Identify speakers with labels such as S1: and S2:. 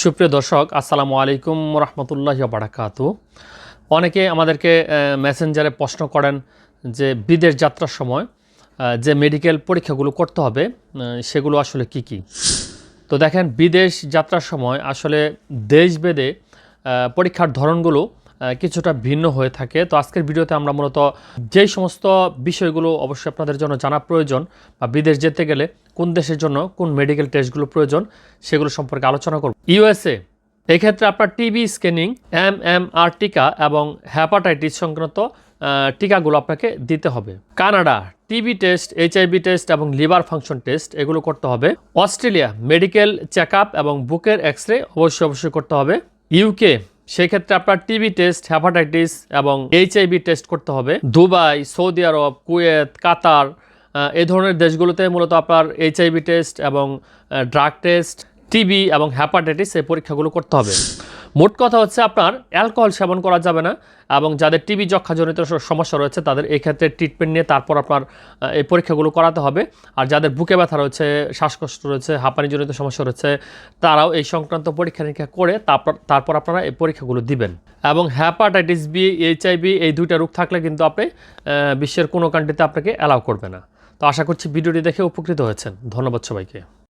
S1: সুপ্রিয় দর্শক, আসসালামু আলাইকুম রহমতুল্লাহি ওয়া বারাকাতুহু। অনেকে আমাদেরকে মেসেঞ্জারে প্রশ্ন করেন যে বিদেশ যাত্রার সময় যে মেডিকেল পরীক্ষাগুলো করতে হবে সেগুলো আসলে কি কি। তো দেখেন, বিদেশ যাত্রার সময় আসলে দেশভেদে পরীক্ষার ধরনগুলো কিছুটা ভিন্ন হয়ে থাকে। তো আজকের ভিডিওতে আমরা মূলত যেই সমস্ত বিষয়গুলো অবশ্যই আপনাদের জন্য জানা প্রয়োজন বা বিদেশ যেতে গেলে কোন দেশের জন্য কোন মেডিকেল টেস্টগুলো প্রয়োজন সেগুলো সম্পর্কে আলোচনা করব। ইউএসএ, এক্ষেত্রে আপনার টিবি স্ক্যানিং, এমএমআর টিকা এবং হ্যাপাটাইটিস সংক্রান্ত টিকাগুলো আপনাকে দিতে হবে। Canada, TB test, HIV test এবং লিভার ফাংশন টেস্ট এগুলো করতে হবে। অস্ট্রেলিয়া, মেডিকেল চেক আপ এবং বুকের এক্স রে অবশ্যই করতে হবে। ইউকে, সেক্ষেত্রে আপনার টিবি টেস্ট, হ্যাপাটাইটিস এবং এইচআইভি টেস্ট করতে হবে। দুবাই, সৌদি আরব, কুয়েত, কাতার এই ধরনের দেশগুলোতে মূলত আপনার এইচআইভি টেস্ট এবং ড্রাগ টেস্ট, টিবি এবং হ্যাপাটাইটিস এই পরীক্ষাগুলো করতে হবে। মোট কথা হচ্ছে আপনার অ্যালকোহল সেবন করা যাবে না এবং যাদের টিবি যক্ষাজনিত সমস্যা রয়েছে তাদের এই ক্ষেত্রে ট্রিটমেন্ট নিয়ে তারপর আপনার এই পরীক্ষাগুলো করাতে হবে। আর যাদের বুকে ব্যথা রয়েছে, শ্বাসকষ্ট রয়েছে, হাঁপানিজনিত সমস্যা রয়েছে, তারাও এই সংক্রান্ত পরীক্ষা নিরীক্ষা করে তারপর আপনারা এই পরীক্ষাগুলো দিবেন। এবং হ্যাপাটাইটিস বি, এইচআইভি এই দুইটা রোগ থাকলে কিন্তু আপনি বিশ্বের কোনো কান্ট্রিতে আপনাকে অ্যালাউ করবে না। তো আশা করছি ভিডিওটি দেখে উপকৃত হয়েছেন। ধন্যবাদ সবাইকে।